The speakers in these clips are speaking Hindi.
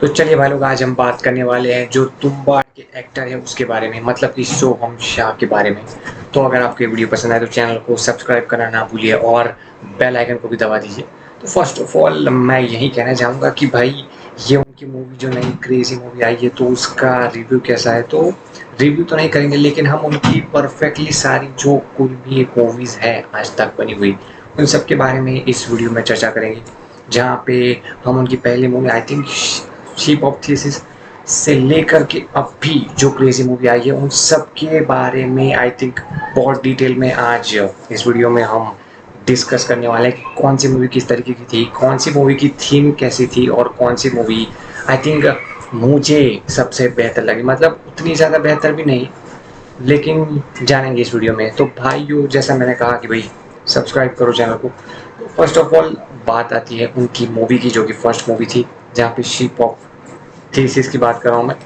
तो चलिए भाई लोग, आज हम बात करने वाले हैं जो तुम्बाड़ के एक्टर है उसके बारे में, मतलब कि सोहम शाह के बारे में। तो अगर आपको ये वीडियो पसंद आए तो चैनल को सब्सक्राइब करना ना भूलिए और बेल आइकन को भी दबा दीजिए। तो फर्स्ट ऑफ ऑल मैं यही कहना चाहूँगा कि भाई ये उनकी मूवी जो नई क्रेजी मूवी आई है तो उसका रिव्यू कैसा है, तो रिव्यू तो नहीं करेंगे लेकिन हम उनकी परफेक्टली सारी जो कोई भी एक मूवीज़ है आज तक बनी हुई उन सब के बारे में इस वीडियो में चर्चा करेंगे। जहाँ पे हम उनकी पहली movie I think ship of thesis से लेकर के अब भी जो क्रेजी मूवी आई है उन सब के बारे में आई थिंक बहुत डिटेल में आज इस वीडियो में हम डिस्कस करने वाले हैं कि कौन सी मूवी किस तरीके की थी, कौन सी मूवी की थीम कैसी थी और कौन सी मूवी आई थिंक मुझे सबसे बेहतर लगी। मतलब उतनी ज़्यादा बेहतर भी नहीं, लेकिन जानेंगे इस वीडियो में। तो भाइयों, जैसा मैंने कहा कि भाई सब्सक्राइब करो चैनल को। तो फर्स्ट ऑफ ऑल बात आती है उनकी मूवी की, जो कि फर्स्ट मूवी थी, जहाँ पे शिप ऑफ थीसिस की बात कर रहा हूँ मैं।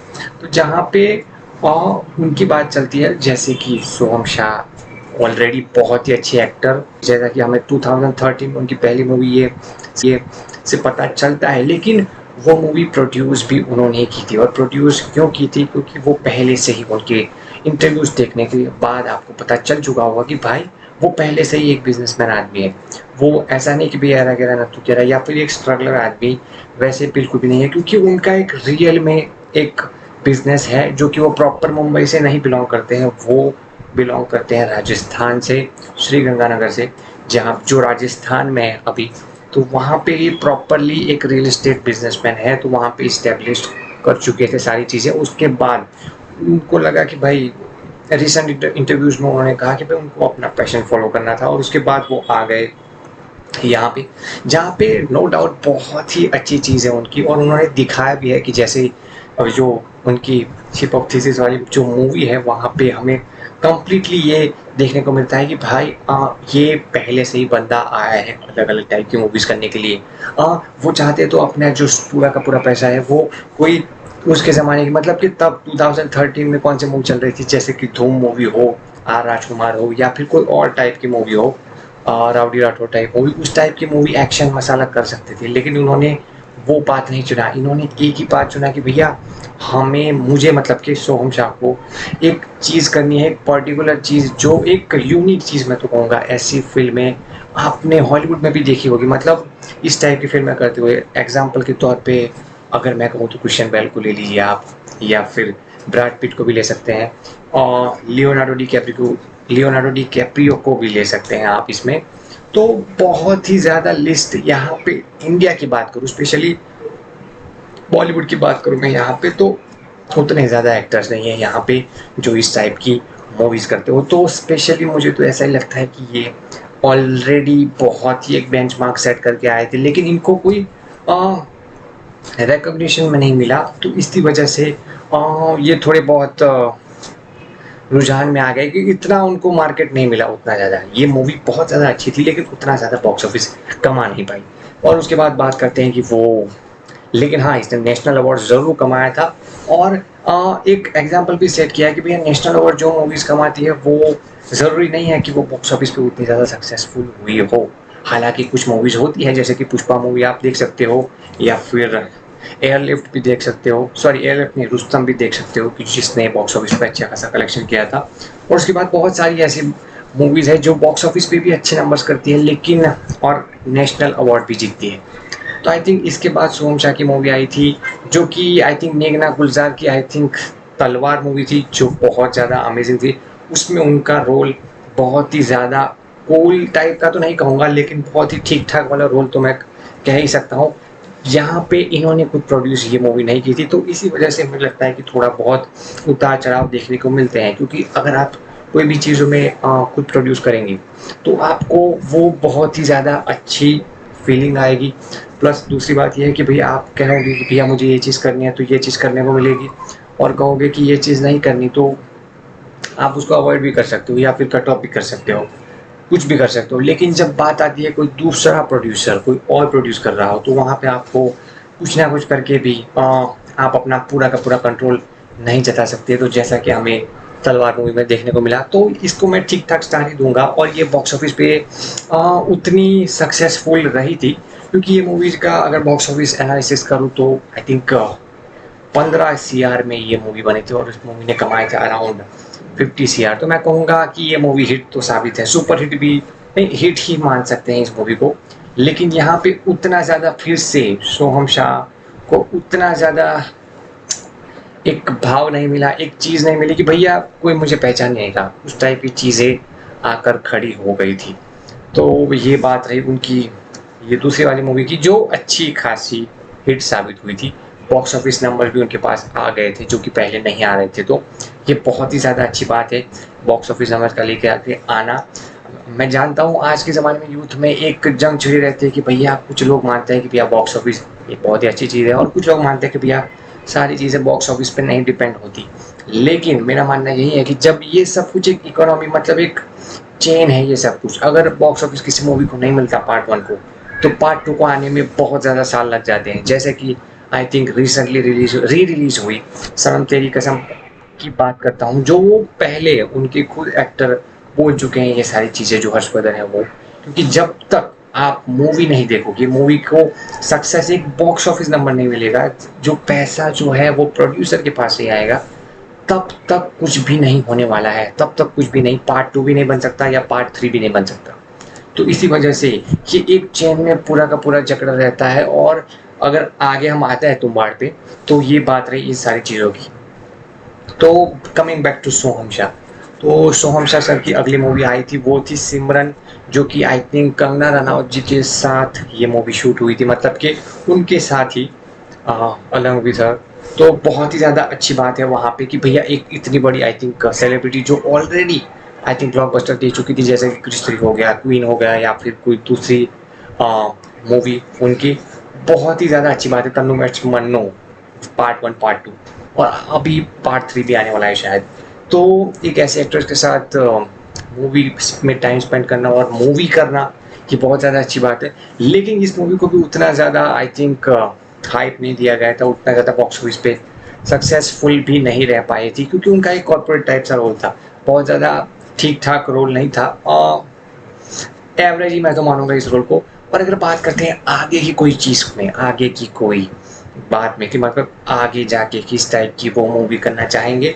तो जहाँ पे उनकी बात चलती है, जैसे कि सोहम शाह ऑलरेडी बहुत ही अच्छे एक्टर, जैसा कि हमें 2013 में उनकी पहली मूवी ये से पता चलता है। लेकिन वो मूवी प्रोड्यूस भी उन्होंने ही की थी, और प्रोड्यूस क्यों की थी, क्योंकि वो पहले से ही उनके इंटरव्यूज देखने के बाद आपको पता चल चुका होगा कि भाई वो पहले से ही एक बिजनेसमैन आदमी है। वो ऐसा नहीं कि भैया कह रहा नत्थु कह रहा या फिर एक स्ट्रगलर आदमी, वैसे बिल्कुल भी नहीं है। क्योंकि उनका एक रियल में एक बिजनेस है, जो कि वो प्रॉपर मुंबई से नहीं बिलोंग करते हैं, वो बिलोंग करते हैं राजस्थान से, श्री गंगानगर से, जहाँ जो राजस्थान में है अभी। तो वहाँ पे ही प्रॉपरली एक रियल एस्टेट बिजनेसमैन है, तो वहाँ पे इस्टेब्लिश कर चुके थे सारी चीज़ें। उसके बाद उनको लगा कि भाई रिसेंट इंटरव्यूज में उन्होंने कहा कि भाई उनको अपना पैशन फॉलो करना था, और उसके बाद वो आ गए यहाँ पे, जहाँ पे नो डाउट बहुत ही अच्छी चीज़ है उनकी। और उन्होंने दिखाया भी है कि जैसे जो उनकी शिप ऑफ थीसिस वाली जो मूवी है, वहाँ पे हमें कम्प्लीटली ये देखने को मिलता है कि भाई ये पहले से ही बंदा आया है अलग अलग टाइप की मूवीज़ करने के लिए। वो चाहते तो अपना जो पूरा का पूरा पैसा है वो कोई उसके ज़माने की, मतलब कि तब 2013 में कौन सी मूवी चल रही थी, जैसे कि धूम मूवी हो, आर राजकुमार हो, या फिर कोई और टाइप की मूवी हो, राउडी राठौर टाइप मूवी, उस टाइप की मूवी एक्शन मसाला कर सकते थे। लेकिन उन्होंने वो बात नहीं चुना। इन्होंने एक ही बात चुना कि भैया मुझे मतलब कि सोहम शाह को एक चीज़ करनी है, एक पर्टिकुलर चीज़, जो एक यूनिक चीज़ मैं तो कहूँगा। ऐसी फिल्में आपने हॉलीवुड में भी देखी होगी, मतलब इस टाइप की फिल्में करते हुए। एग्जाम्पल के तौर पे अगर मैं कहूँ तो क्रिश्चियन बेल को ले लीजिए आप, या फिर ब्रैड पिट को भी ले सकते हैं, और लियोनार्डो डी कैप्रियो को भी ले सकते हैं आप इसमें। तो बहुत ही ज़्यादा लिस्ट यहाँ पे, इंडिया की बात करूँ स्पेशली, बॉलीवुड की बात करूँ मैं यहाँ पे, तो उतने ज़्यादा एक्टर्स नहीं है यहाँ पे जो इस टाइप की मूवीज़ करते हो। तो स्पेशली मुझे तो ऐसा ही लगता है कि ये ऑलरेडी बहुत ही एक बेंचमार्क सेट करके आए थे, लेकिन इनको कोई रिकॉग्निशन में नहीं मिला। तो इसकी वजह से ये थोड़े बहुत रुझान में आ गए कि इतना उनको मार्केट नहीं मिला उतना ज़्यादा। ये मूवी बहुत ज़्यादा अच्छी थी लेकिन उतना ज़्यादा बॉक्स ऑफिस कमा नहीं पाई। और उसके बाद बात करते हैं कि वो, लेकिन हाँ, इसने नेशनल अवार्ड ज़रूर कमाया था। और एक एग्जाम्पल भी सेट किया है कि भैया नेशनल अवार्ड जो मूवीज़ कमाती है वो ज़रूरी नहीं है कि वो बॉक्स ऑफिस पे उतनी ज़्यादा सक्सेसफुल हुई हो। हालांकि कुछ मूवीज़ होती है, जैसे कि पुष्पा मूवी आप देख सकते हो, या फिर एयरलिफ्ट भी देख सकते हो, सॉरी एयरलिफ्ट नहीं, रुस्तम भी देख सकते हो, कि जिसने बॉक्स ऑफिस पे अच्छा खासा कलेक्शन किया था। और उसके बाद बहुत सारी ऐसी मूवीज़ है जो बॉक्स ऑफिस पे भी अच्छे नंबर्स करती है, लेकिन और नेशनल अवार्ड भी जीतती है। तो आई थिंक इसके बाद सोहम शाह की मूवी आई थी, जो कि आई थिंक मेघना गुलजार की आई थिंक तलवार मूवी थी, जो बहुत ज़्यादा अमेजिंग थी। उसमें उनका रोल बहुत ही ज़्यादा कूल टाइप का तो नहीं कहूँगा, लेकिन बहुत ही ठीक ठाक वाला रोल तो मैं कह ही सकता हूँ। यहाँ पे इन्होंने खुद प्रोड्यूस ये मूवी नहीं की थी, तो इसी वजह से मुझे लगता है कि थोड़ा बहुत उतार चढ़ाव देखने को मिलते हैं। क्योंकि अगर आप कोई भी चीज़ों में खुद प्रोड्यूस करेंगे तो आपको वो बहुत ही ज़्यादा अच्छी फीलिंग आएगी। प्लस दूसरी बात ये है कि भैया आप कहोगे कि भैया मुझे ये चीज़ करनी है तो ये चीज़ करने को मिलेगी, और कहोगे कि ये चीज़ नहीं करनी तो आप उसको अवॉइड भी कर सकते हो, या फिर कट ऑफ भी कर सकते हो, कुछ भी कर सकते हो। लेकिन जब बात आती है कोई दूसरा प्रोड्यूसर कोई और प्रोड्यूस कर रहा हो, तो वहाँ पे आपको कुछ ना कुछ करके भी आप अपना पूरा का पूरा कंट्रोल नहीं जता सकते। तो जैसा कि हमें तलवार मूवी में देखने को मिला, तो इसको मैं ठीक ठाक स्टार ही दूंगा। और ये बॉक्स ऑफिस पे उतनी सक्सेसफुल रही थी, क्योंकि ये मूवीज़ का अगर बॉक्स ऑफिस एनालिसिस करूँ तो आई थिंक 15 सीआर में ये मूवी बनी थी और इस मूवी ने कमाए थे अराउंड 50 सीआर। तो मैं कहूँगा कि ये मूवी हिट तो साबित है, सुपर हिट भी नहीं, हिट ही मान सकते हैं इस मूवी को। लेकिन यहाँ पे उतना ज़्यादा फिर से सोहम शाह को उतना ज़्यादा एक भाव नहीं मिला, एक चीज़ नहीं मिली कि भैया कोई मुझे पहचानेगा, उस टाइप की चीज़ें आकर खड़ी हो गई थी। तो ये बात रही उनकी ये दूसरी वाली मूवी की, जो अच्छी खासी हिट साबित हुई थी। बॉक्स ऑफिस नंबर भी उनके पास आ गए थे जो कि पहले नहीं आ रहे थे, तो ये बहुत ही ज़्यादा अच्छी बात है बॉक्स ऑफिस नंबर का लेके आके आना। मैं जानता हूँ आज के ज़माने में यूथ में एक जंग छिड़ी रहती है कि भैया कुछ लोग मानते हैं कि भैया बॉक्स ऑफिस ये बहुत ही अच्छी चीज़ है, और कुछ लोग मानते हैं कि भैया सारी चीज़ें बॉक्स ऑफिस पे नहीं डिपेंड होती। लेकिन मेरा मानना यही है कि जब ये सब कुछ एक इकोनॉमी मतलब एक चेन है ये सब कुछ, अगर बॉक्स ऑफिस किसी मूवी को नहीं मिलता पार्ट 1 को, तो पार्ट 2 को आने में बहुत ज़्यादा साल लग जाते हैं। जैसे कि आई थिंक रिसेंटली रिलीज हुई सनम तेरी कसम की बात करता हूँ, जो वो पहले उनके खुद एक्टर बोल चुके हैं ये सारी चीज़ें, जो हर्षवर्धन है वो, क्योंकि जब तक आप मूवी नहीं देखोगे, मूवी को सक्सेस एक बॉक्स ऑफिस नंबर नहीं मिलेगा, जो पैसा जो है वो प्रोड्यूसर के पास ही आएगा, तब तक कुछ भी नहीं होने वाला है, तब तक कुछ भी नहीं, पार्ट 2 भी नहीं बन सकता या पार्ट 3 भी नहीं बन सकता। तो इसी वजह से ये एक चेन में पूरा का पूरा जकड़ा रहता है। और अगर आगे हम आते हैं तुम्बाड़ पे, तो ये बात रही इस सारी चीज़ों की। तो कमिंग बैक टू सोहम शाह, तो सोहम शाह सर की अगली मूवी आई थी, वो थी सिमरन, जो कि आई थिंक कंगना रनौत जी के साथ ये मूवी शूट हुई थी, मतलब कि उनके साथ ही अलग भी सर। तो बहुत ही ज़्यादा अच्छी बात है वहाँ पे कि भैया एक इतनी बड़ी आई थिंक सेलिब्रिटी जो ऑलरेडी आई थिंक ब्लॉकबस्टर दे चुकी थी, जैसे कि क्रिश 3 हो गया, क्वीन हो गया, या फिर कोई दूसरी मूवी उनकी, बहुत ही ज़्यादा अच्छी बात है। Tannu match Mannu part 1 part 2 और अभी पार्ट 3 भी आने वाला है शायद। तो एक ऐसे एक्ट्रेस के साथ मूवी में टाइम स्पेंड करना और मूवी करना, ये बहुत ज़्यादा अच्छी बात है। लेकिन इस मूवी को भी उतना ज़्यादा आई थिंक हाइप नहीं दिया गया था, उतना ज़्यादा बॉक्स ऑफिस पे सक्सेसफुल भी नहीं रह पाई थी, क्योंकि उनका एक कॉर्पोरेट टाइप सा रोल था, बहुत ज़्यादा ठीक ठाक रोल नहीं था, एवरेज ही मैं तो मानूंगा इस रोल को। और अगर बात करते हैं आगे की कोई चीज़ में, आगे की कोई बात में कि मतलब आगे जाके किस टाइप की वो मूवी करना चाहेंगे,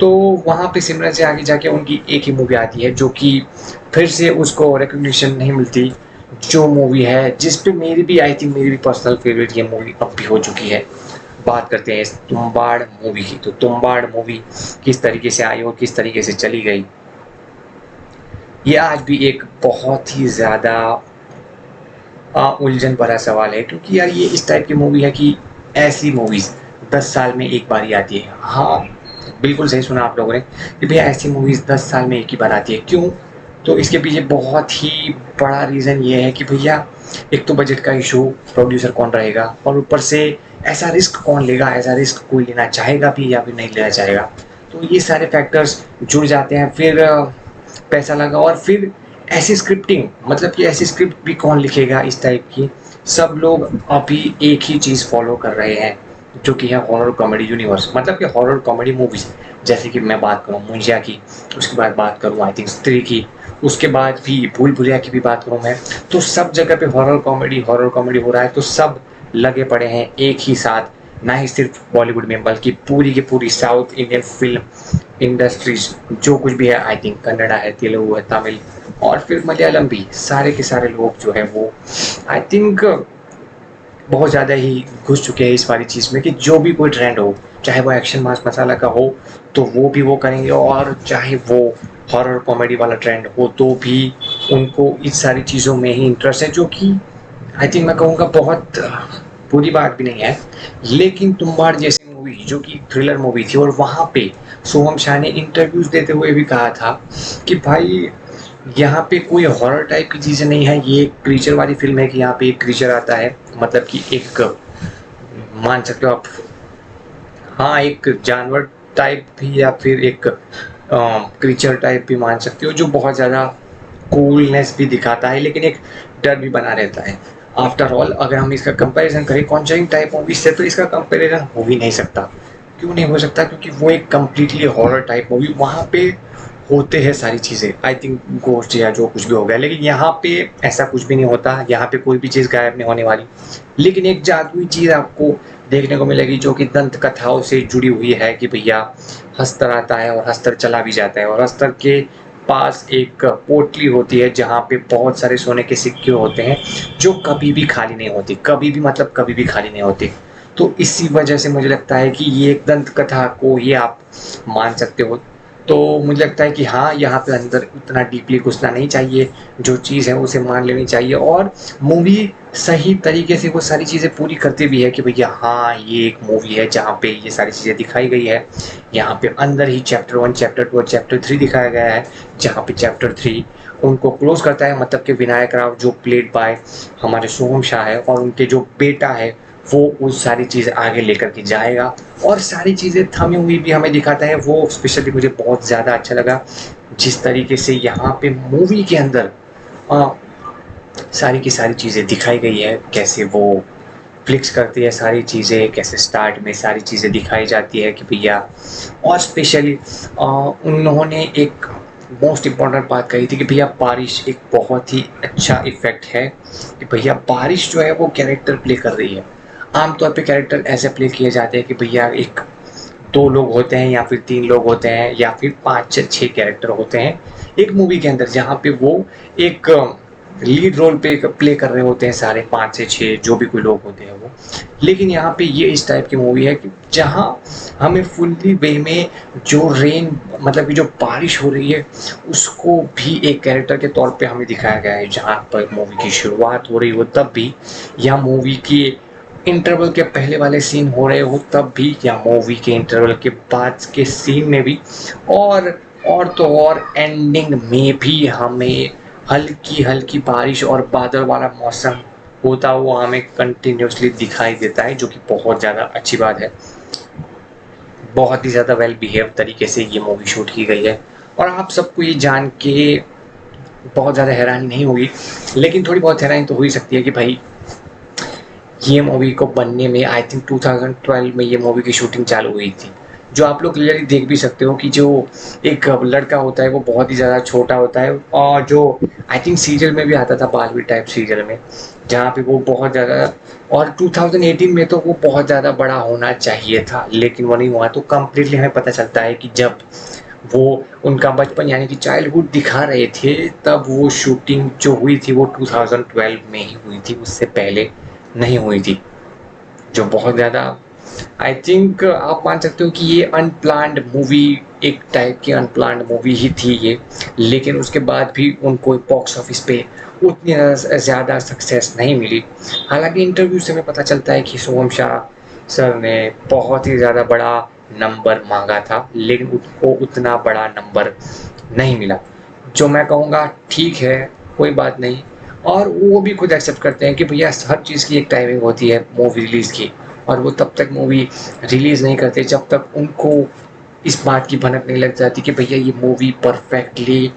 तो वहाँ पे सिमरन से आगे जाके उनकी एक ही मूवी आती है जो कि फिर से उसको रिकग्निशन नहीं मिलती, जो मूवी है जिस पे मेरी भी आई थिंक मेरी भी पर्सनल फेवरेट ये मूवी अब भी हो चुकी है। बात करते हैं इस तुम्बाड़ मूवी की, तो तुम्बाड़ मूवी किस तरीके से आई और किस तरीके से चली गई, ये आज भी एक बहुत ही ज़्यादा उलझन भरा सवाल है। क्योंकि यार ये इस टाइप की मूवी है कि ऐसी मूवीज़ 10 साल में एक बार ही आती है। हाँ, बिल्कुल सही सुना आप लोगों ने कि भैया ऐसी मूवीज़ 10 साल में एक ही बार आती है। क्यों? तो इसके पीछे बहुत ही बड़ा रीज़न ये है कि भैया एक तो बजट का इशू, प्रोड्यूसर कौन रहेगा, और ऊपर से ऐसा रिस्क कौन लेगा, ऐसा रिस्क कोई लेना चाहेगा भी या फिर नहीं लेना चाहेगा। तो ये सारे फैक्टर्स जुड़ जाते हैं, फिर पैसा लगा, और फिर ऐसी स्क्रिप्टिंग, मतलब कि ऐसी स्क्रिप्ट भी कौन लिखेगा इस टाइप की। सब लोग अभी एक ही चीज़ फॉलो कर रहे हैं जो कि है हॉरर कॉमेडी यूनिवर्स, मतलब कि हॉरर कॉमेडी मूवीज़। जैसे कि मैं बात करूँ मुंजिया की, उसके बाद बात करूँ आई थिंक स्त्री की, उसके बाद भी भूल भुलैया की भी बात करूँ मैं, तो सब जगह पे हॉरर कॉमेडी हो रहा है। तो सब लगे पड़े हैं एक ही साथ, ना ही सिर्फ बॉलीवुड में बल्कि पूरी की पूरी साउथ इंडियन फिल्म इंडस्ट्रीज जो कुछ भी है, आई थिंक कन्नड़ा है, तेलुगु है, तमिल और फिर मलयालम भी, सारे के सारे लोग जो है वो आई थिंक बहुत ज़्यादा ही घुस चुके हैं इस वाली चीज़ में कि जो भी कोई ट्रेंड हो, चाहे वो एक्शन मास मसाला का हो तो वो भी वो करेंगे, और चाहे वो हॉरर कॉमेडी वाला ट्रेंड हो तो भी उनको इस सारी चीज़ों में ही इंटरेस्ट है, जो कि आई थिंक मैं कहूँगा बहुत बुरी बात भी नहीं है। लेकिन तुम्बाड़ जैसी मूवी जो कि थ्रिलर मूवी थी, और वहाँ पे सोहम शाह ने इंटरव्यूज़ देते हुए भी कहा था कि भाई यहाँ पे कोई हॉरर टाइप की चीज़ें नहीं है, ये एक क्रीचर वाली फिल्म है कि यहाँ पे एक क्रीचर आता है, मतलब कि एक मान सकते हो आप, हाँ एक जानवर टाइप भी या फिर एक क्रीचर टाइप भी मान सकते हो, जो बहुत ज़्यादा कूलनेस भी दिखाता है लेकिन एक डर भी बना रहता है। आफ्टर ऑल अगर हम इसका कंपैरिजन करें कॉन्जरिंग टाइप मूवी से, तो इसका कंपैरिजन हो ही नहीं सकता। क्यों नहीं हो सकता? क्योंकि वो एक कम्प्लीटली हॉरर टाइप मूवी, वहाँ पे होते हैं सारी चीज़ें, आई थिंक गोस्ट या जो कुछ भी हो गया, लेकिन यहाँ पे ऐसा कुछ भी नहीं होता। यहाँ पे कोई भी चीज़ गायब नहीं होने वाली, लेकिन एक जादुई चीज़ आपको देखने को मिलेगी जो कि दंत कथाओं से जुड़ी हुई है कि भैया हस्तर आता है और हस्तर चला भी जाता है, और हस्तर के पास एक पोटली होती है जहाँ पे बहुत सारे सोने के सिक्के होते हैं जो कभी भी खाली नहीं होती, कभी भी मतलब कभी भी खाली नहीं होती। तो इसी वजह से मुझे लगता है कि ये एक दंत कथा को ही आप मान सकते हो। तो मुझे लगता है कि हाँ, यहाँ पे अंदर उतना डीपली घुसना नहीं चाहिए, जो चीज़ है उसे मान लेनी चाहिए, और मूवी सही तरीके से वो सारी चीज़ें पूरी करती भी है कि भैया हाँ, ये एक मूवी है जहाँ पे ये सारी चीज़ें दिखाई गई है। यहाँ पे अंदर ही चैप्टर 1, चैप्टर 2 और चैप्टर 3 दिखाया गया है, जहाँ पे चैप्टर 3 उनको क्लोज करता है, मतलब कि विनायक राव जो प्लेड बाय हमारे सोहम शाह है, और उनके जो बेटा है वो उस सारी चीज़ आगे लेकर के जाएगा, और सारी चीज़ें थमी हुई भी हमें दिखाता है। वो स्पेशली मुझे बहुत ज़्यादा अच्छा लगा जिस तरीके से यहाँ पे मूवी के अंदर सारी की सारी चीज़ें दिखाई गई है, कैसे वो फ्लिक्स करती है सारी चीज़ें, कैसे स्टार्ट में सारी चीज़ें दिखाई जाती है कि भैया, और स्पेशली उन्होंने एक मोस्ट इम्पॉर्टेंट बात कही थी कि भैया बारिश एक बहुत ही अच्छा इफेक्ट है, कि भैया बारिश जो है वो कैरेक्टर प्ले कर रही है। आमतौर पे कैरेक्टर ऐसे प्ले किए जाते हैं कि भैया एक 2 लोग होते हैं या फिर 3 लोग होते हैं या फिर 5 से 6 कैरेक्टर होते हैं एक मूवी के अंदर, जहाँ पे वो एक लीड रोल पे प्ले कर रहे होते हैं सारे 5 से 6 जो भी कोई लोग होते हैं वो। लेकिन यहाँ पे ये इस टाइप की मूवी है कि जहाँ हमें फुल्ली वे में जो रेन मतलब कि जो बारिश हो रही है उसको भी एक कैरेक्टर के तौर पे हमें दिखाया गया है। जहाँ पर मूवी की शुरुआत हो रही हो तब भी, या मूवी की इंटरवल के पहले वाले सीन हो रहे हो तब भी, या मूवी के इंटरवल के बाद के सीन में भी, और तो और एंडिंग में भी हमें हल्की हल्की बारिश और बादल वाला मौसम होता हुआ हमें कंटिन्यूसली दिखाई देता है, जो कि बहुत ज़्यादा अच्छी बात है। बहुत ही ज़्यादा वेल बिहेव तरीके से ये मूवी शूट की गई है, और आप सबको ये जान के बहुत ज़्यादा हैरानी नहीं होगी, लेकिन थोड़ी बहुत हैरानी तो हो ही सकती है कि भाई ये मूवी को बनने में आई थिंक 2012 में ये मूवी की शूटिंग चालू हुई थी। जो आप लोग क्लियरली देख भी सकते हो कि जो एक लड़का होता है वो बहुत ही ज़्यादा छोटा होता है, और जो आई थिंक सीरियल में भी आता था, बालवी टाइप सीरियल में, जहाँ पे वो बहुत ज़्यादा, और 2018 में तो वो बहुत ज़्यादा बड़ा होना चाहिए था लेकिन वो नहीं हुआ। तो कम्प्लीटली हमें पता चलता है कि जब वो उनका बचपन यानी कि चाइल्डहुड दिखा रहे थे तब वो शूटिंग जो हुई थी वो 2012 में ही हुई थी, उससे पहले नहीं हुई थी। जो बहुत ज़्यादा आई थिंक आप मान सकते हो कि ये अनप्लान्ड मूवी, एक टाइप की अनप्लान्ड मूवी ही थी ये, लेकिन उसके बाद भी उनको बॉक्स ऑफिस पे उतनी ज़्यादा सक्सेस नहीं मिली। हालांकि इंटरव्यू से हमें पता चलता है कि सोहम शाह सर ने बहुत ही ज़्यादा बड़ा नंबर मांगा था लेकिन उनको उतना बड़ा नंबर नहीं मिला, जो मैं कहूँगा ठीक है, कोई बात नहीं। और वो भी खुद एक्सेप्ट करते हैं कि भैया हर चीज़ की एक टाइमिंग होती है मूवी रिलीज़ की, और वो तब तक मूवी रिलीज़ नहीं करते जब तक उनको इस बात की भनक नहीं लग जाती कि भैया ये movie perfectly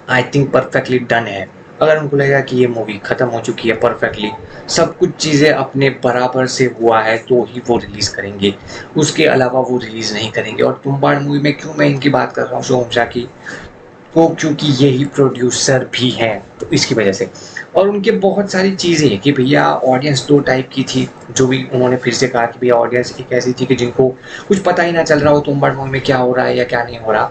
I think perfectly done है। अगर उनको लगेगा कि ये मूवी ख़त्म हो चुकी है परफेक्टली, सब कुछ चीज़ें अपने बराबर से हुआ है, तो ही वो रिलीज़ करेंगे, उसके अलावा वो रिलीज़ नहीं करेंगे। और तुम्बाड़ मूवी में क्यों मैं इनकी बात कर रहा हूँ सोहम शाह की, तो क्योंकि यही प्रोड्यूसर भी हैं तो इसकी वजह से। और उनके बहुत सारी चीज़ें कि भैया ऑडियंस 2 टाइप की थी, जो भी उन्होंने फिर से कहा कि भैया ऑडियंस एक ऐसी थी कि जिनको कुछ पता ही ना चल रहा हो तुम्बाड़ मूवी में क्या हो रहा है या क्या नहीं हो रहा,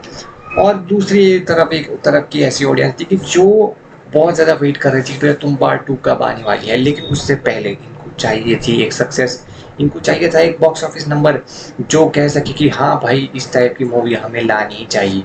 और दूसरी तरफ एक तरफ की ऐसी ऑडियंस थी कि जो बहुत ज़्यादा वेट कर रही थी कि तुम्बाड़ 2 कब आने वाली है। लेकिन उससे पहले इनको चाहिए थी एक सक्सेस, इनको चाहिए था एक बॉक्स ऑफिस नंबर जो कह सके कि हाँ भाई इस टाइप की मूवी हमें लानी ही चाहिए।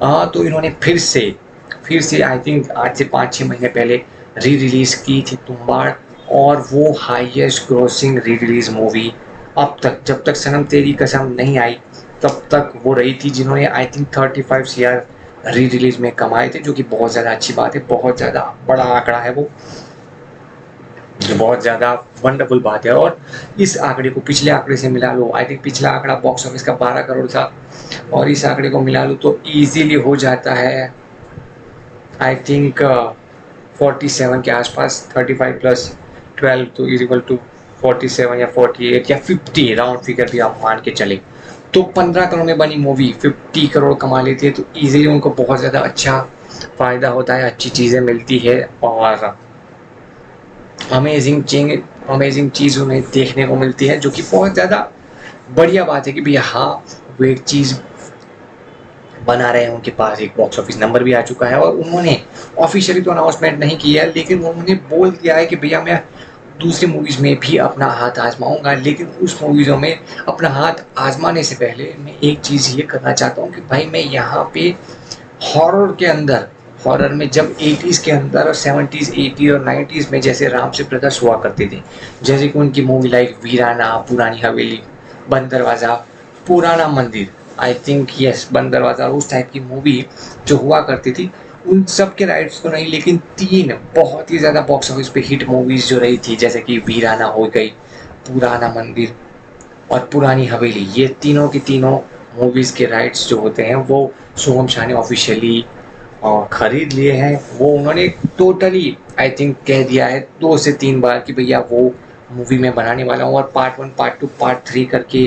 तो इन्होंने फिर से आई थिंक आज से 5-6 महीने पहले री रिलीज़ की थी तुम्बाड़, और वो हाईएस्ट ग्रोसिंग री रिलीज़ मूवी अब तक, जब तक सनम तेरी कसम नहीं आई तब तक वो रही थी, जिन्होंने आई थिंक 35 सीआर री रिलीज़ में कमाए थे, जो कि बहुत ज़्यादा अच्छी बात है, बहुत ज़्यादा बड़ा आंकड़ा है वो, जो बहुत ज़्यादा वंडरफुल बात है। और इस आंकड़े को पिछले आंकड़े से मिला लो, आई थिंक पिछला आंकड़ा बॉक्स ऑफिस का 12 करोड़ था, और इस आंकड़े को मिला लो तो ईजीली हो जाता है आई थिंक 47 के आसपास, 35 प्लस 12 तो इज इक्वल टू 47 या 48 या 50 राउंड फिगर भी आप मान के चले, तो 15 करोड़ में बनी मूवी 50 करोड़ कमा लेती है, तो ईजिली उनको बहुत ज़्यादा अच्छा फ़ायदा होता है, अच्छी चीज़ें मिलती है, और अमेजिंग अमेजिंग चीज़ उन्हें देखने को मिलती है, जो कि बहुत ज़्यादा बढ़िया बात है कि भैया हाँ, वो एक चीज़ बना रहे हैं, उनके पास एक बॉक्स ऑफिस नंबर भी आ चुका है और उन्होंने ऑफिशियली तो अनाउंसमेंट नहीं किया है, लेकिन उन्होंने बोल दिया है कि भैया मैं दूसरी मूवीज़ में भी अपना हाथ आजमाऊंगा। लेकिन उस मूवीज़ों में अपना हाथ आजमाने से पहले मैं एक चीज़ ये करना चाहता हूँ कि भाई मैं यहाँ पे हॉरर के अंदर, हॉरर में जब 80s के अंदर और 70s 80 और 90s में जैसे राम से ब्रदर्स हुआ करते थे, जैसे कि उनकी मूवी लाइक वीराना, पुरानी हवेली, बंद दरवाज़ा, पुराना मंदिर, आई थिंक यस बंद दरवाज़ा, उस टाइप की मूवी जो हुआ करती थी, उन सब के राइट्स तो नहीं, लेकिन 3 बहुत ही ज़्यादा बॉक्स ऑफिस पे हिट मूवीज़ जो रही थी, जैसे कि वीराना हो गई, पुराना मंदिर और पुरानी हवेली, ये तीनों की तीनों मूवीज़ के राइट्स जो होते हैं वो सोहम शाह ने ऑफिशियली खरीद लिए हैं। वो उन्होंने टोटली आई थिंक कह दिया है 2 से 3 बार कि भैया वो मूवी मैं बनाने वाला हूँ, और पार्ट 1 पार्ट 2 पार्ट 3 करके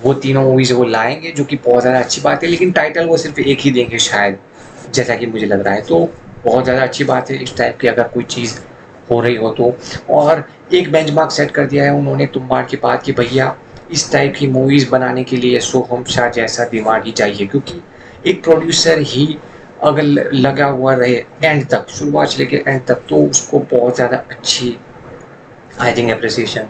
वो तीनों मूवीज़ वो लाएंगे, जो कि बहुत ज़्यादा अच्छी बात है। लेकिन टाइटल वो सिर्फ एक ही देंगे शायद, जैसा कि मुझे लग रहा है, तो बहुत ज़्यादा अच्छी बात है इस टाइप की अगर कोई चीज़ हो रही हो तो। और एक बेंचमार्क सेट कर दिया है उन्होंने तुम्बाड़ के बाद कि भैया इस टाइप की मूवीज़ बनाने के लिए सोहम शाह जैसा दिमाग ही चाहिए, क्योंकि एक प्रोड्यूसर ही अगर लगा हुआ रहे एंड तक, शुरुआत से लेकर एंड तक, तो उसको बहुत ज़्यादा अच्छी आई थिंक अप्रिसिएशन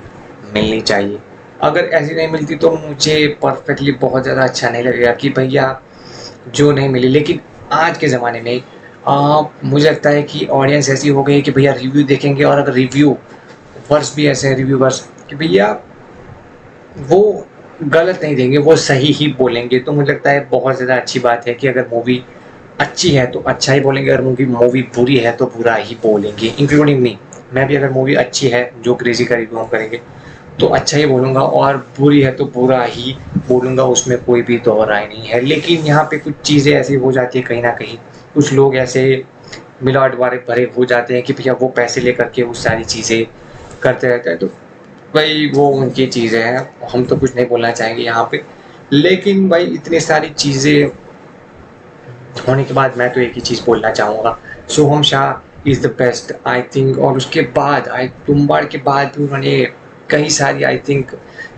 मिलनी चाहिए। अगर ऐसी नहीं मिलती तो मुझे परफेक्टली बहुत ज़्यादा अच्छा नहीं लगेगा कि भैया जो नहीं मिली। लेकिन आज के ज़माने में मुझे लगता है कि ऑडियंस ऐसी हो गई है कि भैया रिव्यू देखेंगे, और अगर रिव्यू वर्स भी ऐसे हैं रिव्यूवर्स कि भैया वो गलत नहीं देंगे, वो सही ही बोलेंगे। तो मुझे लगता है बहुत ज़्यादा अच्छी बात है कि अगर मूवी अच्छी है तो अच्छा ही बोलेंगे, अगर मूवी बुरी है तो बुरा ही बोलेंगे, इंक्लूडिंग मी। मैं भी अगर मूवी अच्छी है, जो क्रेजी का रिव्यू हम करेंगे, तो अच्छा ही बोलूँगा, और बुरी है तो बुरा ही बोलूँगा, उसमें कोई भी दो राय नहीं है। लेकिन यहाँ पे कुछ चीज़ें ऐसी हो जाती है कहीं ना कहीं, कुछ लोग ऐसे मिलावट वाले भरे हो जाते हैं कि भैया वो पैसे लेकर के वो सारी चीज़ें करते रहते हैं, तो भाई वो उनकी चीज़ें हैं, हम तो कुछ नहीं बोलना चाहेंगे यहाँ पे। लेकिन भाई इतनी सारी चीज़ें होने के बाद मैं तो एक ही चीज़ बोलना चाहूँगा, Soham Shah is the best I think. और उसके बाद तुम्बाड़ के बाद भी उन्होंने कई सारी आई थिंक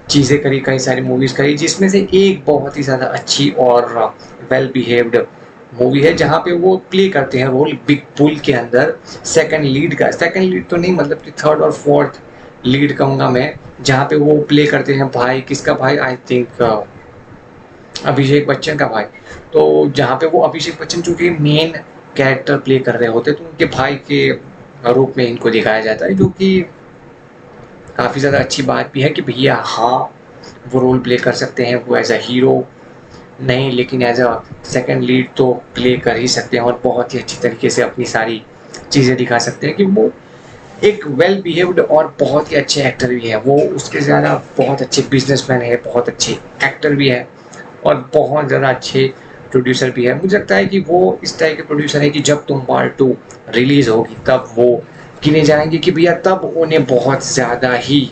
चीज़ें करी, कई सारी मूवीज़ करी, जिसमें से एक बहुत ही ज़्यादा अच्छी और वेल बिहेव्ड मूवी है, जहाँ पे वो प्ले करते हैं रोल बिग बुल के अंदर सेकंड लीड का, सेकंड लीड तो नहीं मतलब कि थर्ड और फोर्थ लीड कहूँगा मैं, जहाँ पे वो प्ले करते हैं भाई, किसका भाई, आई थिंक अभिषेक बच्चन का भाई। तो जहाँ पे वो अभिषेक बच्चन जो कि मेन कैरेक्टर प्ले कर रहे होते, तो उनके भाई के रूप में इनको दिखाया जाता है, जो कि काफ़ी ज़्यादा अच्छी बात भी है कि भैया हाँ वो रोल प्ले कर सकते हैं, वो एज अ हीरो नहीं लेकिन एज अ सेकंड लीड तो प्ले कर ही सकते हैं, और बहुत ही अच्छी तरीके से अपनी सारी चीज़ें दिखा सकते हैं कि वो एक वेल बिहेव्ड और बहुत ही अच्छे एक्टर भी है। वो उसके ज़्यादा बहुत अच्छे बिजनेसमैन है, बहुत अच्छे एक्टर भी है, और बहुत ज़्यादा अच्छे प्रोड्यूसर भी है। मुझे लगता है कि वो इस टाइप के प्रोड्यूसर है कि जब तुम्बाड़ 2 रिलीज़ होगी तब वो गिने जाएंगे कि भैया तब उन्हें बहुत ज़्यादा ही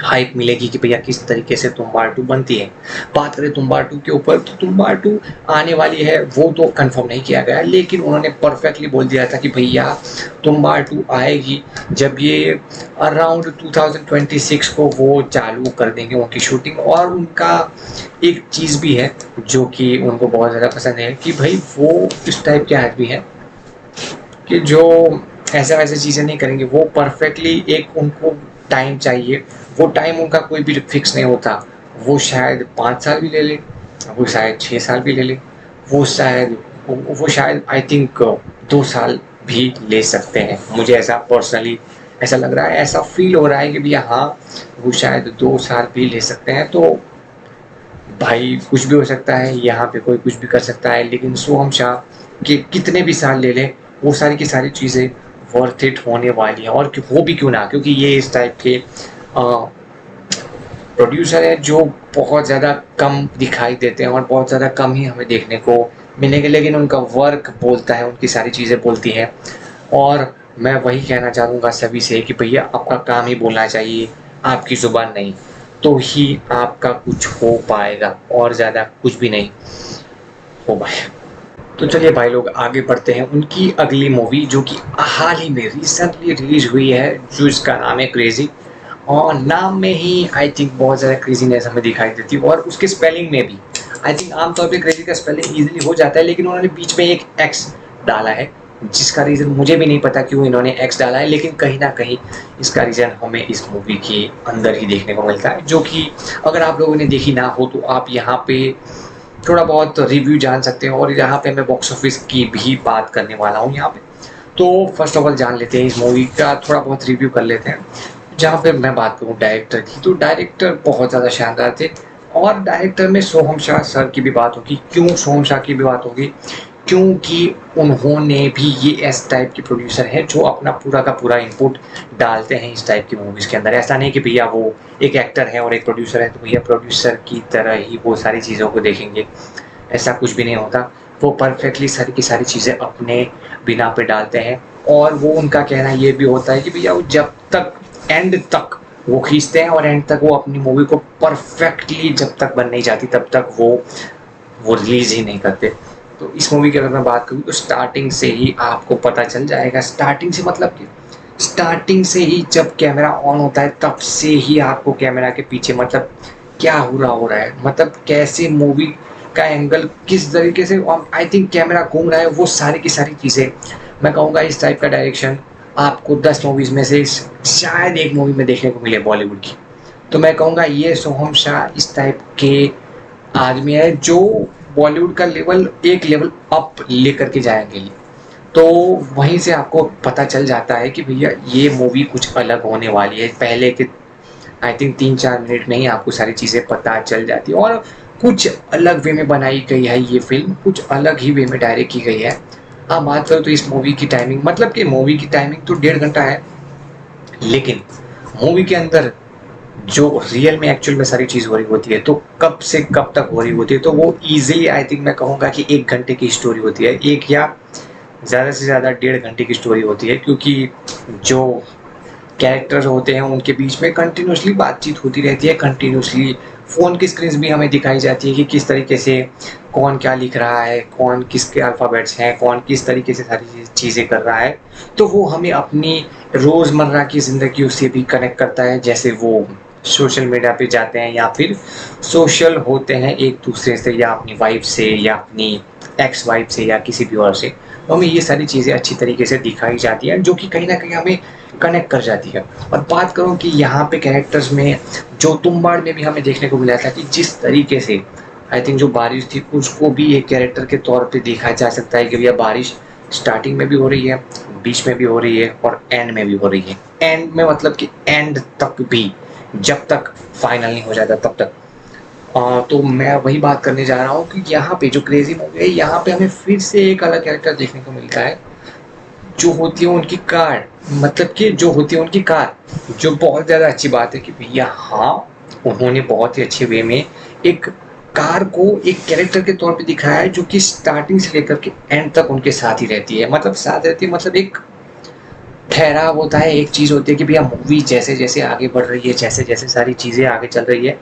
हाइप मिलेगी कि भैया किस तरीके से तुम्बाड़ 2 बनती है। बात करें तुम्बाड़ 2 के ऊपर, तो तुम्बाड़ 2 आने वाली है वो तो कंफर्म नहीं किया गया, लेकिन उन्होंने परफेक्टली बोल दिया था कि भैया तुम्बाड़ 2 आएगी जब ये अराउंड 2026 को वो चालू कर देंगे उनकी शूटिंग। और उनका एक चीज़ भी है जो कि उनको बहुत ज़्यादा पसंद है कि भाई वो इस टाइप के आदमी है कि जो ऐसा वैसे चीज़ें नहीं करेंगे, वो परफेक्टली एक उनको टाइम चाहिए, वो टाइम उनका कोई भी फिक्स नहीं होता। वो शायद 5 साल भी ले ले, वो शायद 6 साल भी ले ले, वो शायद आई थिंक 2 साल भी ले सकते हैं। मुझे ऐसा पर्सनली ऐसा लग रहा है, ऐसा फील हो रहा है कि भैया हाँ वो शायद 2 साल भी ले सकते हैं। तो भाई कुछ भी हो सकता है, यहाँ पे कोई कुछ भी कर सकता है, लेकिन सोहम शाह के कितने भी साल ले लें वो सारी की सारी चीज़ें वर्थ इट होने वाली हैं। और हो भी क्यों ना, क्योंकि ये इस टाइप के प्रोड्यूसर है जो बहुत ज़्यादा कम दिखाई देते हैं और बहुत ज़्यादा कम ही हमें देखने को मिलेंगे, लेकिन उनका वर्क बोलता है, उनकी सारी चीज़ें बोलती हैं। और मैं वही कहना चाहूँगा सभी से कि भैया आपका काम ही बोलना चाहिए, आपकी ज़ुबान नहीं, तो ही आपका कुछ हो पाएगा, और ज़्यादा कुछ भी नहीं हो पाएगा। तो चलिए भाई लोग आगे बढ़ते हैं उनकी अगली मूवी, जो कि हाल ही में रिसेंटली रिलीज हुई है, जो इसका नाम है क्रेजी। और नाम में ही आई थिंक बहुत ज़्यादा क्रेजीनेस हमें दिखाई देती है, और उसके स्पेलिंग में भी आई थिंक आमतौर पे क्रेजी का स्पेलिंग इजीली हो जाता है, लेकिन उन्होंने बीच में एक एक्स डाला है, जिसका रीज़न मुझे भी नहीं पता क्यों इन्होंने एक्स डाला है, लेकिन कहीं ना कहीं इसका रीज़न हमें इस मूवी के अंदर ही देखने को मिलता है, जो कि अगर आप लोगों ने देखी ना हो तो आप यहाँ पे थोड़ा बहुत रिव्यू जान सकते हैं, और यहाँ पे मैं बॉक्स ऑफिस की भी बात करने वाला हूँ यहाँ पे। तो फर्स्ट ऑफ ऑल जान लेते हैं इस मूवी का, थोड़ा बहुत रिव्यू कर लेते हैं। जहाँ पे मैं बात करूँ डायरेक्टर की, तो डायरेक्टर बहुत ज़्यादा शानदार थे, और डायरेक्टर में सोहम शाह सर की भी बात होगी। क्यों सोहम शाह की भी बात होगी? क्योंकि उन्होंने भी ये इस टाइप के प्रोड्यूसर हैं जो अपना पूरा का पूरा इनपुट डालते हैं इस टाइप की मूवीज़ के अंदर। ऐसा नहीं कि भैया वो एक एक्टर है और एक प्रोड्यूसर है तो भैया प्रोड्यूसर की तरह ही वो सारी चीज़ों को देखेंगे, ऐसा कुछ भी नहीं होता। वो परफेक्टली सारी की सारी चीज़ें अपने बिना पे डालते हैं, और वो उनका कहना ये भी होता है कि भैया वो जब तक एंड तक वो खींचते हैं, और एंड तक वो अपनी मूवी को परफेक्टली जब तक बन नहीं जाती तब तक वो रिलीज़ ही नहीं करते। तो इस मूवी की अगर मैं बात करूँ तो स्टार्टिंग से ही आपको पता चल जाएगा, स्टार्टिंग से मतलब कि स्टार्टिंग से ही जब कैमरा ऑन होता है तब से ही आपको कैमरा के पीछे मतलब क्या हो रहा है, मतलब कैसे मूवी का एंगल किस तरीके से आई थिंक कैमरा घूम रहा है, वो सारी की सारी चीज़ें मैं कहूँगा इस टाइप का डायरेक्शन आपको 10 मूवीज़ में से शायद एक मूवी में देखने को मिले बॉलीवुड की। तो मैं कहूँगा ये सोहम शाह इस टाइप के आदमी है जो बॉलीवुड का लेवल एक लेवल अप लेकर के जाएंगे ये। तो वहीं से आपको पता चल जाता है कि भैया ये मूवी कुछ अलग होने वाली है। पहले के आई थिंक 3-4 मिनट में ही आपको सारी चीज़ें पता चल जाती है, और कुछ अलग वे में बनाई गई है ये फिल्म, कुछ अलग ही वे में डायरेक्ट की गई है। आप बात करो तो इस मूवी की टाइमिंग, मतलब कि मूवी की टाइमिंग तो 1.5 घंटा है, लेकिन मूवी के अंदर जो रियल में एक्चुअल में सारी चीज़ हो रही होती है तो कब से कब तक हो रही होती है, तो वो ईजिली आई थिंक मैं कहूँगा कि 1 घंटे की स्टोरी होती है, एक या ज़्यादा से ज़्यादा 1.5 घंटे की स्टोरी होती है, क्योंकि जो कैरेक्टर्स होते हैं उनके बीच में कंटिन्यूसली बातचीत होती रहती है, कंटिन्यूसली फ़ोन की स्क्रीन भी हमें दिखाई जाती है कि किस तरीके से कौन क्या लिख रहा है, कौन किसके अल्फ़ाबेट्स हैं, कौन किस तरीके से सारी चीज़ें कर रहा है। तो वो हमें अपनी रोज़मर्रा की ज़िंदगी से भी कनेक्ट करता है, जैसे वो सोशल मीडिया पे जाते हैं या फिर सोशल होते हैं एक दूसरे से, या अपनी वाइफ से या अपनी एक्स वाइफ से या किसी भी और से। तो हमें ये सारी चीज़ें अच्छी तरीके से दिखाई जाती हैं, जो कि कहीं ना कहीं हमें कनेक्ट कर जाती है। और बात करूँ कि यहाँ पे कैरेक्टर्स में जो तुम्बाड़ में भी हमें देखने को मिला था कि जिस तरीके से आई थिंक जो बारिश थी उसको भी एक कैरेक्टर के तौर पे देखा जा सकता है कि भैया बारिश स्टार्टिंग में भी हो रही है, बीच में भी हो रही है, और एंड में भी हो रही है। एंड में मतलब कि एंड तक भी, जब तक फाइनल नहीं हो जाता तब तक। तो मैं वही बात करने जा रहा हूँ कि यहाँ पे जो क्रेजी मूवी है, यहाँ पे हमें फिर से एक अलग कैरेक्टर देखने को मिलता है, जो होती है उनकी कार, मतलब कि जो होती है उनकी कार, जो बहुत ज़्यादा अच्छी बात है कि भैया हाँ उन्होंने बहुत ही अच्छे वे में एक कार को एक कैरेक्टर के तौर पे दिखाया है, जो कि स्टार्टिंग से लेकर के एंड तक उनके साथ ही रहती है, मतलब साथ रहती है, मतलब एक ठहराव होता है, एक चीज़ होती है कि भैया मूवी जैसे जैसे आगे बढ़ रही है, जैसे जैसे सारी चीज़ें आगे चल रही है,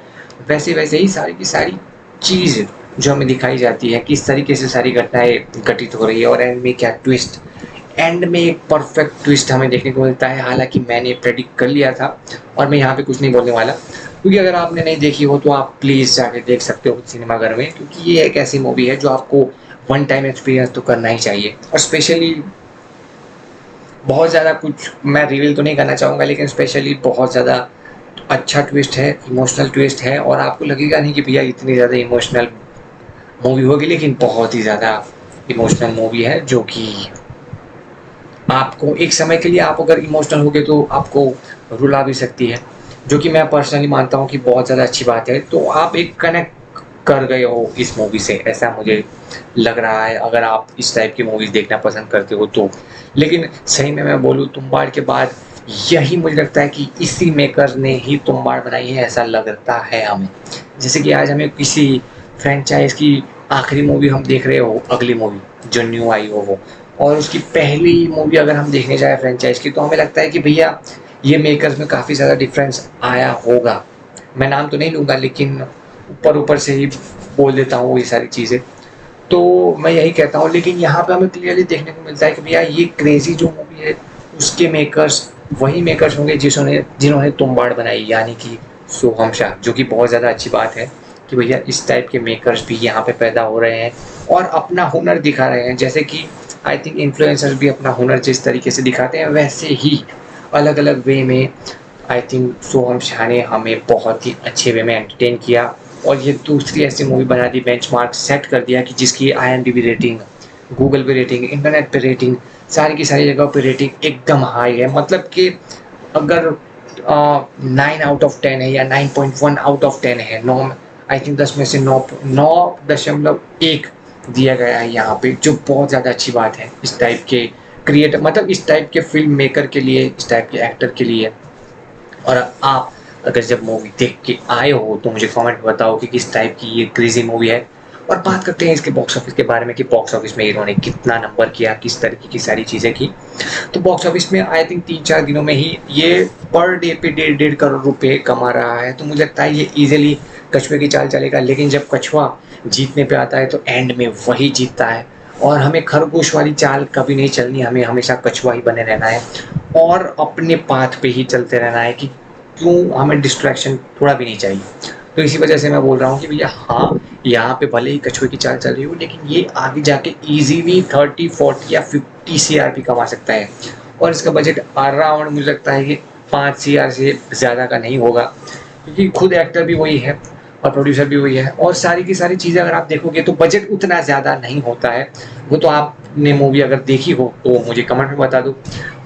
वैसे वैसे ही सारी की सारी चीज़ जो हमें दिखाई जाती है, किस तरीके से सारी घटनाएं घटित हो रही है, और एंड में क्या ट्विस्ट, एंड में एक परफेक्ट ट्विस्ट हमें देखने को मिलता है। हालांकि मैंने प्रेडिक्ट कर लिया था, और मैं यहाँ पे कुछ नहीं बोलने वाला, क्योंकि अगर आपने नहीं देखी हो तो आप प्लीज़ जाके देख सकते हो सिनेमाघर में, क्योंकि ये एक ऐसी मूवी है जो आपको वन टाइम एक्सपीरियंस तो करना ही चाहिए। और स्पेशली बहुत ज़्यादा कुछ मैं रिवील तो नहीं करना चाहूँगा, लेकिन स्पेशली बहुत ज़्यादा अच्छा ट्विस्ट है, इमोशनल ट्विस्ट है, और आपको लगेगा नहीं कि भैया इतनी ज़्यादा इमोशनल मूवी होगी, लेकिन बहुत ही ज़्यादा इमोशनल मूवी है, जो कि आपको एक समय के लिए, आप अगर इमोशनल हो गए तो आपको रुला भी सकती है, जो कि मैं पर्सनली मानता हूँ कि बहुत ज़्यादा अच्छी बात है। तो आप एक कनेक्ट कर गए हो इस मूवी से, ऐसा मुझे लग रहा है, अगर आप इस टाइप की मूवीज़ देखना पसंद करते हो तो। लेकिन सही में मैं बोलूँ, तुम्बाड़ के बाद यही मुझे लगता है कि इसी मेकर ने ही तुम्बाड़ बनाई है, ऐसा लगता है हमें। जैसे कि आज हमें किसी फ्रेंचाइज की आखिरी मूवी हम देख रहे हो, अगली मूवी जो न्यू आई हो वो, और उसकी पहली मूवी अगर हम देखने जाए फ्रेंचाइज की, तो हमें लगता है कि भैया ये मेकर्स में काफ़ी ज़्यादा डिफरेंस आया होगा। मैं नाम तो नहीं लूँगा, लेकिन ऊपर ऊपर से ही बोल देता हूँ ये सारी चीज़ें। तो मैं यही कहता हूँ, लेकिन यहाँ पे हमें क्लियरली देखने को मिलता है कि भैया ये क्रेज़ी जो मूवी है उसके मेकर्स वही मेकर्स होंगे जिन्होंने तुम्बाड़ बनाई, यानी कि सोहम शाह, जो कि बहुत ज़्यादा अच्छी बात है कि भैया इस टाइप के मेकर्स भी यहाँ पे पैदा हो रहे हैं और अपना हुनर दिखा रहे हैं। जैसे कि आई थिंक इन्फ्लुएंसर्स भी अपना हुनर जिस तरीके से दिखाते हैं, वैसे ही अलग अलग वे में आई थिंक सोहम शाह ने हमें बहुत ही अच्छे वे में एंटरटेन किया। और ये दूसरी ऐसी मूवी बना दी, बेंचमार्क सेट कर दिया कि जिसकी IMDb रेटिंग, गूगल पे रेटिंग, इंटरनेट पे रेटिंग, सारी की सारी जगह पे रेटिंग एकदम हाई है। मतलब कि अगर 9 आउट ऑफ 10 है या 9.1 आउट ऑफ 10 है, 9, आई थिंक 10 में से 9.1 दिया गया है यहाँ पे, जो बहुत ज़्यादा अच्छी बात है इस टाइप के क्रिएटर, मतलब इस टाइप के फिल्म मेकर के लिए, इस टाइप के एक्टर के लिए। और आप अगर जब मूवी देख के आए हो तो मुझे कमेंट में बताओ कि किस टाइप की ये क्रेजी मूवी है। और बात करते हैं इसके बॉक्स ऑफिस के बारे में कि बॉक्स ऑफिस में इन्होंने कितना नंबर किया, किस तरीके की सारी चीज़ें की। तो बॉक्स ऑफिस में आई थिंक 3-4 दिनों में ही ये पर डे पे 1.5 करोड़ रुपए कमा रहा है। तो मुझे लगता है ये ईजिली कछुए की चाल चलेगा, लेकिन जब कछुआ जीतने पे आता है तो एंड में वही जीतता है। और हमें खरगोश वाली चाल कभी नहीं चलनी, हमें हमेशा कछुआ ही बने रहना है और अपने पाथ पे ही चलते रहना है कि क्यों, हमें डिस्ट्रैक्शन थोड़ा भी नहीं चाहिए। तो इसी वजह से मैं बोल रहा हूँ कि भैया हाँ, यहाँ पे भले ही कछुए की चाल चल रही हो, लेकिन ये आगे जाके इजीली 30, 40 या 50 CR कमा सकता है। और इसका बजट अराउंड मुझे लगता है कि 5 CR से ज़्यादा का नहीं होगा, क्योंकि खुद एक्टर भी वही है और प्रोड्यूसर भी वही है। और सारी की सारी चीज़ें अगर आप देखोगे तो बजट उतना ज़्यादा नहीं होता है। वो तो आपने मूवी अगर देखी हो तो मुझे कमेंट में बता दो,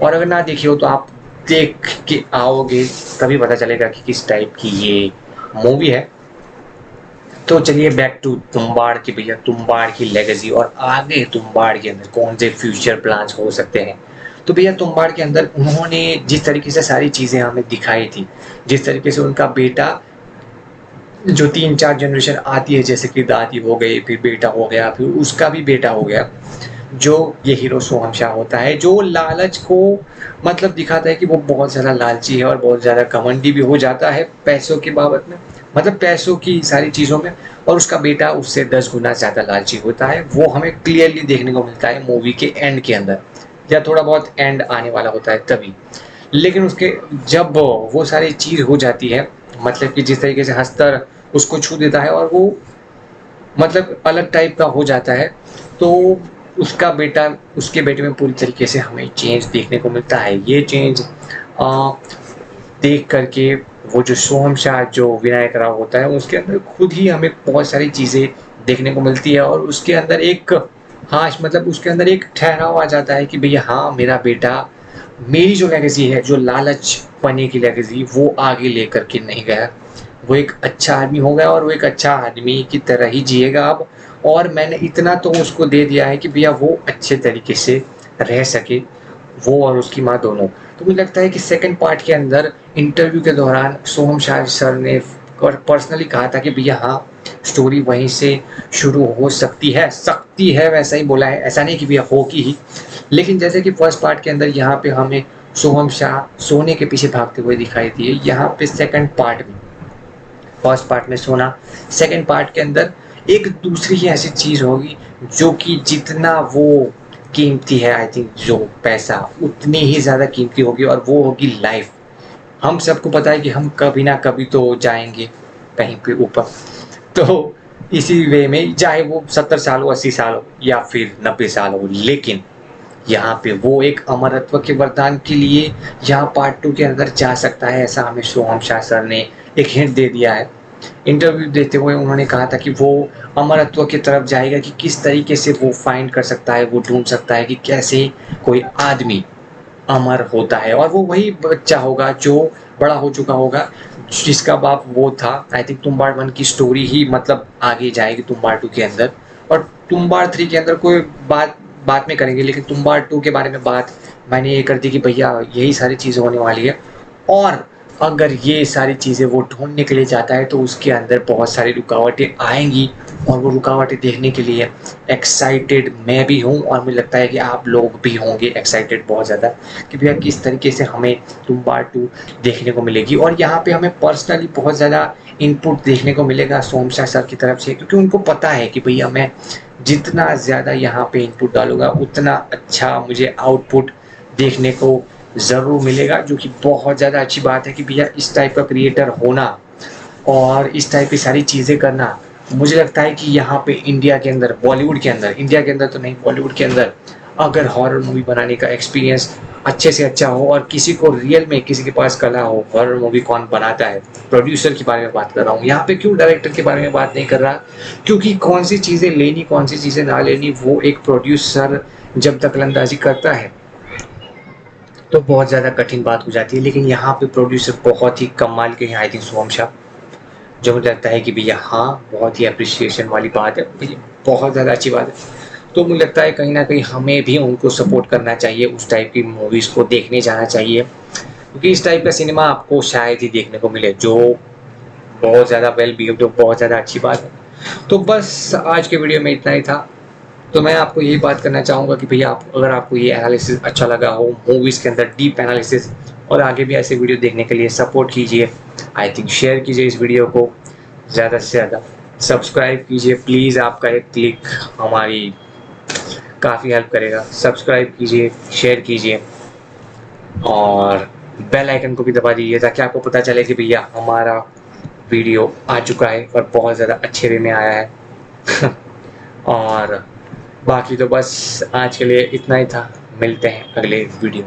और अगर ना देखी हो तो आप देख के आओगे तभी पता चलेगा कि किस टाइप की ये मूवी है। तो चलिए बैक टू तुम्बाड़ की भैया, तुम्बाड़ की लेगेसी और आगे तुम्बाड़ के अंदर कौन से फ्यूचर प्लान्स हो सकते हैं। तो भैया तुम्बाड़ के अंदर उन्होंने जिस तरीके से सारी चीज़ें हमें दिखाई थी, जिस तरीके से उनका बेटा, जो 3-4 जनरेशन आती है, जैसे कि दादी हो गई, फिर बेटा हो गया, फिर उसका भी बेटा हो गया, जो ये हीरो सोहम शाह होता है, जो लालच को मतलब दिखाता है कि वो बहुत ज़्यादा लालची है और बहुत ज़्यादा घमंडी भी हो जाता है पैसों की बाबत में, मतलब पैसों की सारी चीज़ों में। और उसका बेटा उससे 10 गुना ज़्यादा लालची होता है। वो हमें क्लियरली देखने को मिलता है मूवी के एंड के अंदर, या थोड़ा बहुत एंड आने वाला होता है तभी। लेकिन उसके जब वो सारी चीज़ हो जाती है, मतलब कि जिस तरीके से हस्तर उसको छू देता है और वो मतलब अलग टाइप का हो जाता है, तो उसका बेटा, उसके बेटे में पूरी तरीके से हमें चेंज देखने को मिलता है। ये चेंज देख करके वो जो सोहम शाह, जो विनायक राव होता है, उसके अंदर खुद ही हमें बहुत सारी चीज़ें देखने को मिलती है। और उसके अंदर एक, हाँ मतलब उसके अंदर एक ठहराव आ जाता है कि भैया हाँ, मेरा बेटा, मेरी जो लेगेसी है, जो लालच पने की लेगेसी, वो आगे लेकर के नहीं गया। वो एक अच्छा आदमी हो गया और वो एक अच्छा आदमी की तरह ही जिएगा अब। और मैंने इतना तो उसको दे दिया है कि भैया वो अच्छे तरीके से रह सके, वो और उसकी माँ दोनों। तो मुझे लगता है कि सेकंड पार्ट के अंदर इंटरव्यू के दौरान सोहम शाह सर ने पर्सनली कहा था कि भैया हाँ, स्टोरी वहीं से शुरू हो सकती है वैसा ही बोला है, ऐसा नहीं कि भैया होगी ही। लेकिन जैसे कि फर्स्ट पार्ट के अंदर यहाँ पे हमें सोहम शाह सोने के पीछे भागते हुए दिखाई दिए, यहाँ पे सेकंड पार्ट में, फर्स्ट पार्ट में सोना, सेकंड पार्ट के अंदर एक दूसरी ही ऐसी चीज़ होगी जो कि जितना वो कीमती है, आई थिंक जो पैसा उतनी ही ज़्यादा कीमती होगी, और वो होगी लाइफ। हम सबको पता है कि हम कभी ना कभी तो जाएंगे कहीं पे ऊपर। तो इसी वे में, चाहे वो 70 साल हो, 80 साल हो या फिर 90 साल हो, लेकिन यहाँ पे वो एक अमरत्व के वरदान के लिए यहाँ पार्ट 2 के अंदर जा सकता है, ऐसा हमें सोहम शाह सर ने एक हिंट दे दिया है। इंटरव्यू देते हुए उन्होंने कहा था कि वो अमरत्व की तरफ जाएगा, कि किस तरीके से वो फाइंड कर सकता है, वो ढूंढ सकता है कि कैसे कोई आदमी अमर होता है। और वो वही बच्चा होगा जो बड़ा हो चुका होगा, जिसका बाप वो था। आई थिंक तुम्बाड़ 1 की स्टोरी ही मतलब आगे जाएगी तुम्बाड़ 2 के अंदर, और तुम्बाड़ 3 के अंदर कोई बात बात में करेंगे, लेकिन तुम्बाड़ 2 के बारे में बात मैंने ये कर दी कि भैया यही सारी चीज़ें होने वाली है। और अगर ये सारी चीज़ें वो ढूंढने के लिए जाता है तो उसके अंदर बहुत सारी रुकावटें आएंगी, और वो रुकावटें देखने के लिए एक्साइटेड मैं भी हूँ, और मुझे लगता है कि आप लोग भी होंगे एक्साइटेड बहुत ज़्यादा कि भैया किस तरीके से हमें तुम्बाड़ 2 देखने को मिलेगी। और यहाँ पे हमें पर्सनली बहुत ज़्यादा इनपुट देखने को मिलेगा सोहम शाह सर की तरफ से, क्योंकि उनको पता है कि भैया मैं जितना ज़्यादा यहाँ पे इनपुट डालूंगा उतना अच्छा मुझे आउटपुट देखने को ज़रूर मिलेगा, जो कि बहुत ज़्यादा अच्छी बात है कि भैया इस टाइप का क्रिएटर होना और इस टाइप की सारी चीज़ें करना। मुझे लगता है कि यहाँ पे इंडिया के अंदर, बॉलीवुड के अंदर, इंडिया के अंदर तो नहीं, बॉलीवुड के अंदर अगर हॉरर मूवी बनाने का एक्सपीरियंस अच्छे से अच्छा हो और किसी को रियल में किसी के पास कला हो, हॉरर मूवी कौन बनाता है, प्रोड्यूसर के बारे में बात कर रहा हूँ यहाँ पे। क्यों डायरेक्टर के बारे में बात नहीं कर रहा? क्योंकि कौन सी चीज़ें लेनी, कौन सी चीज़ें ना लेनी, वो एक प्रोड्यूसर जब दखलंदाजी करता है तो बहुत ज़्यादा कठिन बात हो जाती है। लेकिन यहाँ पे प्रोड्यूसर बहुत ही कमाल के हैं, आई थिंक सोहम शाह, जो मुझे लगता है कि भैया हाँ, बहुत ही एप्रिसिएशन वाली बात है भैया, बहुत ज़्यादा अच्छी बात है। तो मुझे लगता है कहीं न कहीं हमें भी उनको सपोर्ट करना चाहिए, उस टाइप की मूवीज़ को देखने जाना चाहिए, क्योंकि इस टाइप का सिनेमा आपको शायद ही देखने को मिले, जो बहुत ज़्यादा वेल बिहेव्ड हो, बहुत ज़्यादा अच्छी बात है। तो बस आज के वीडियो में इतना ही था। तो मैं आपको यही बात करना चाहूँगा कि भैया आप, अगर आपको ये एनालिसिस अच्छा लगा हो, मूवीज़ के अंदर डीप एनालिसिस, और आगे भी ऐसे वीडियो देखने के लिए सपोर्ट कीजिए। आई थिंक शेयर कीजिए इस वीडियो को ज़्यादा से ज़्यादा, सब्सक्राइब कीजिए प्लीज़, आपका एक क्लिक हमारी काफ़ी हेल्प करेगा। सब्सक्राइब कीजिए, शेयर कीजिए और बेल आइकन को भी दबा दीजिए, ताकि आपको पता चले कि भैया हमारा वीडियो आ चुका है और बहुत ज़्यादा अच्छे वे में आया है। और बाकी तो बस आज के लिए इतना ही था, मिलते हैं अगले वीडियो।